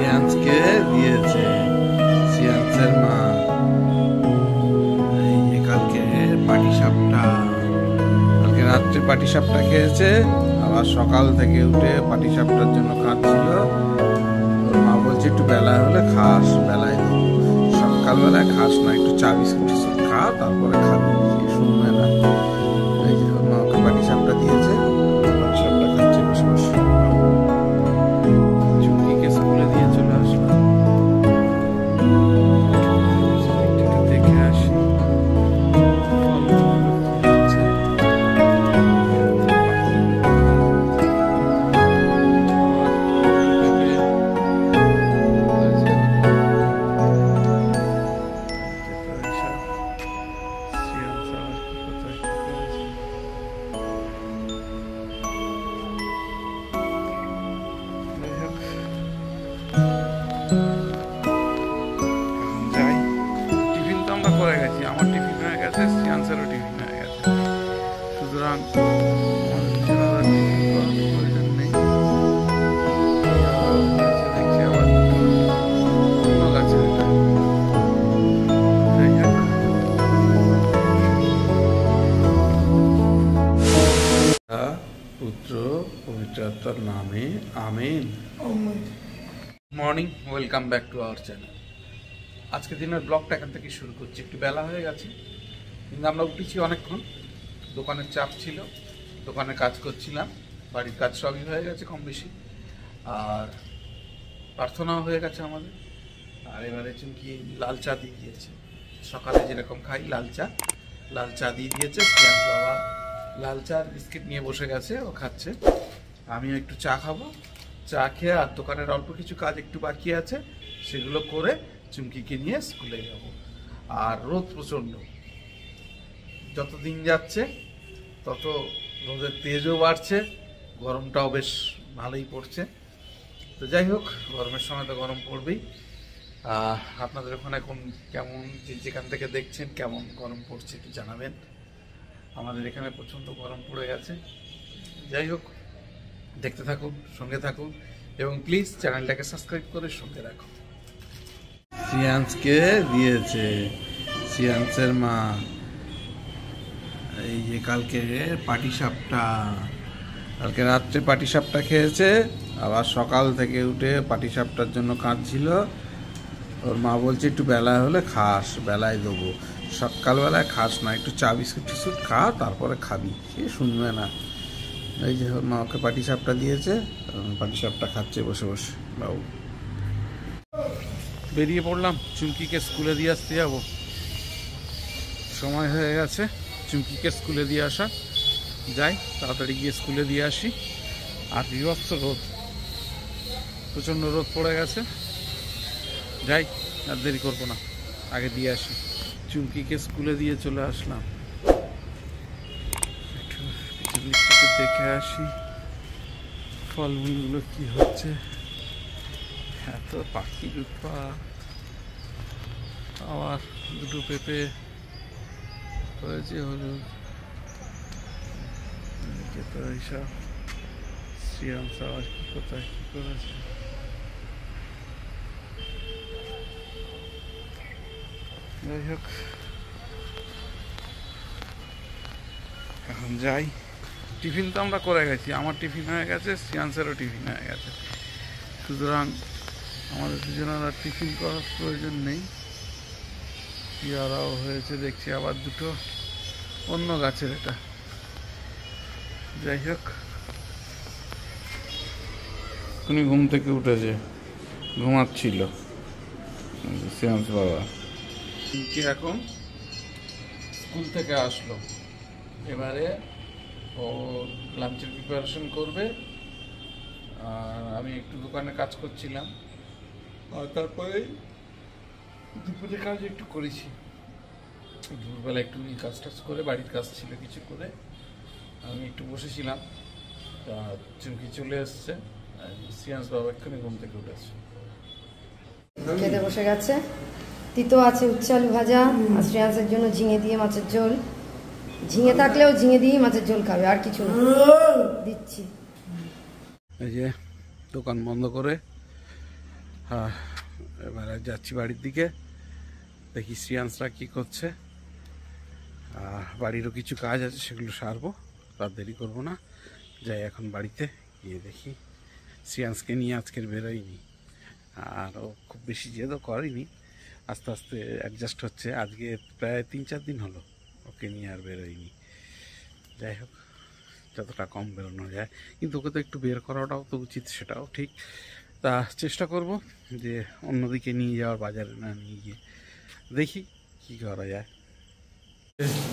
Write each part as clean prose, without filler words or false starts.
সিয়ান্সকে দিয়েছে সিয়ান্সের মা। এই যে কালকে পাটিসাপটা, কালকে রাত্রে পাটিসাপটা খেয়েছে, আবার সকাল থেকে উঠে পাটিসাপটার জন্য কাঁদছিল। ওর মা বলছে একটু বেলা হলে খাস, বেলায় সকালবেলায় খাস না, একটু চা বিস্কুট টিস্কুট খা, তারপরে খাবি। শুনবে না। এই যে ওর মা ওকে পাটিসাপটা দিয়েছে, পাটিসাপটা খাচ্ছে বসে বসে। চুমকিকে স্কুলে দিয়ে চলে আসলাম, দেখে আসি করে গেছি। আমার টিফিন হয়ে গেছে, সিয়ান্সেরও টিফিন হয়ে গেছে, সুতরাং প্রয়োজন নেই। দেখছি আবার অন্য গাছে পুত্র পবিত্রতার নামে আমিন। Morning, welcome back to our channel. আজকে দিনের ব্লগটা এখান থেকে শুরু করছি। একটু বেলা হয়ে গেছে, কিন্তু আমরা উঠেছি অনেকক্ষণ। দোকানের চাপ ছিল, দোকানে কাজ করছিলাম, বাড়ির কাজ সবই হয়ে গেছে কম বেশি, আর প্রার্থনাও হয়ে গেছে আমাদের। আর এবারে চুমকি লাল চা দিয়ে দিয়েছে, সকালে যেরকম খাই লাল চা দিয়ে দিয়েছে। সিয়ান্স বাবা লাল চা বিস্কিট নিয়ে বসে গেছে, ও খাচ্ছে। আমিও একটু চা খাবো, চা খেয়ে আর দোকানের অল্প কিছু কাজ একটু বাকি আছে, সেগুলো করে চুমকিকে নিয়ে স্কুলে যাব। আর রোদ প্রচণ্ড, যত দিন যাচ্ছে তত রোদের তেজও বাড়ছে, গরমটাও বেশ ভালোই পড়ছে। তো যাই হোক, গরমের সময় তো গরম পড়বেই। আপনাদের ওখানে কেমন, যেখান থেকে দেখছেন কেমন গরম পড়ছে একটু জানাবেন। আমাদের এখানে প্রচণ্ড গরম পড়ে গেছে। যাই হোক, দেখতে থাকুন, সঙ্গে থাকুন, এবং প্লিজ চ্যানেলটাকে সাবস্ক্রাইব করে সঙ্গে রাখুন। সিয়ান্সকে দিয়েছে সিয়ান্সের মা। এই যে কালকে পাটিসাপটা, কালকে রাত্রে পাটিসাপটা খেয়েছে, আবার সকাল থেকে উঠে পাটিসাপটার জন্য কাঁদছিল। ওর মা বলছে একটু বেলা হলে খাস, বেলায় দেবো, সকালবেলায় খাস না, একটু চা বিস্কুট টিস্কুট খা, তারপরে খাবি। সে শুনবে না। এই যে ওর মা ওকে পাটিসাপটা দিয়েছে, পাটিসাপটা খাচ্ছে বসে বসে। বাবু, বেরিয়ে পড়লাম, চুমকিকে স্কুলে দিয়ে আসতে যাবো। সময় হয়ে গেছে চুমকিকে স্কুলে দিয়ে আসা। যাই, তাড়াতাড়ি গিয়ে স্কুলে দিয়ে আসি। আর বিভৎস রোদ, প্রচণ্ড রোদ পড়ে গেছে। যাই, আর দেরি করবো না, আগে দিয়ে আসি। চুমকিকে স্কুলে দিয়ে চলে আসলাম, একটু দেখে আসি ফলমূলগুলো কি হচ্ছে। এত পাখির উৎপাত। আবার দুটো পেঁপে হয়েছে হলুদ, তো এইসব সিয়ান্স আবার কি কোথায় কি করেছে। যাই হোক, এখন যাই। টিফিন তো আমরা করে গেছি, আমার টিফিন হয়ে গেছে, সিয়ান্সেরও টিফিন হয়ে গেছে, সুতরাং আমাদের দুজনের আর টিফিন করার প্রয়োজন নেই। পেয়ারাও হয়েছে দেখছি, আবার দুটো অন্য গাছের এটা। যাই হোক, উনি ঘুম থেকে উঠেছে, ঘুমাচ্ছিল সিয়ান্স বাবা। কি এখন স্কুল থেকে আসলো, এবারে ও লাঞ্চের প্রিপারেশন করবে, আর আমি একটু দোকানে কাজ করছিলাম, আর তারপরে দুপুরে কাজ একটু করেছি। দুপুরবেলা একটু কাজ টাজ করে, বাড়ির কাজ ছিল কিছু করে, আমি একটু বসেছিলাম। তা চুমকি চলে এসছে, সিয়ান্স বাবা এক্ষুনি ঘুম থেকে উঠেছে, খেতে বসে গেছে। তিতো আছে, উচ্ছে আলু ভাজা, আর শ্রেয়াংসের জন্য ঝিঙে দিয়ে মাছের ঝোল। ঝিঙে থাকলেও ঝিঙে দিয়ে মাছের ঝোল খাবে, আর কিছু না দিচ্ছি। এই যে দোকান বন্ধ করে এবারে যাচ্ছি বাড়ির দিকে, দেখি শ্রিয়াংশরা কী করছে। বাড়িরও কিছু কাজ আছে, সেগুলো সারবো, তার দেরি করবো না। যাই এখন বাড়িতে গিয়ে দেখি। শ্রিয়াংশকে নিয়ে আজকের বেরোয়নি, আর ও খুব বেশি জেদও করেনি, আস্তে আস্তে অ্যাডজাস্ট হচ্ছে। আজকে প্রায় 3-4 দিন হলো ওকে নিয়ে আর বেরোয়নি। যাই হোক, যতটা কম বেরোনো যায়, কিন্তু ওকে তো একটু বের করাটাও তো উচিত, সেটাও ঠিক। তা চেষ্টা করব যে অন্যদিকে নিয়ে যাওয়ার, বাজারে না নিয়ে গিয়ে। দেখি কি করা যায়।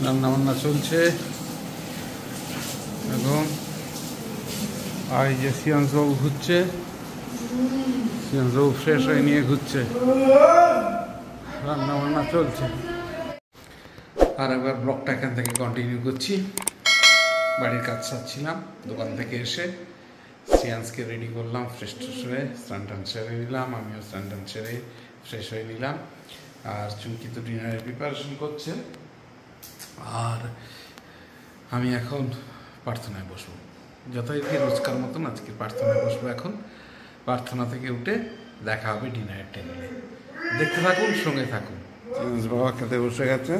রান্নাবান্না চলছে এখন। আর এই যে শ্রিয়াংশবাবু ঘুরছে, শ্রিয়াংশবাবু ফ্রেশ হয়ে নিয়ে ঘুরছে, রান্নাবান্না চলছে। আর এবার ব্লগটা এখান থেকে কন্টিনিউ করছি। বাড়ির কাজ সারছিলাম, দোকান থেকে এসে শ্রিয়াংশকে রেডি করলাম, ফ্রেশ ট্রেশ হয়ে স্নান টান সেরে নিলাম, আমিও স্নান টান সেরে ফ্রেশ হয়ে নিলাম। আর চুমকি তো ডিনারের প্রিপারেশন করছে, আর আমি এখন প্রার্থনায় বসবো। যথারীতি রোজকার মতন আজকে প্রার্থনায় বসবো। এখন প্রার্থনা থেকে উঠে দেখা হবে ডিনারের টেবিলে। দেখতে থাকুন, সঙ্গে থাকুন। বাবা খেতে বসে গেছে,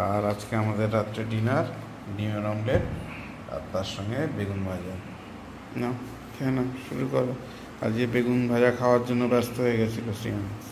আর আজকে আমাদের রাত্রে ডিনার ডিমের অমলেট আর তার সঙ্গে বেগুন ভাজা। না খেয়ে না, শুরু করো। আজকে বেগুন ভাজা খাওয়ার জন্য ব্যস্ত হয়ে গেছিল শ্রিয়াংশ।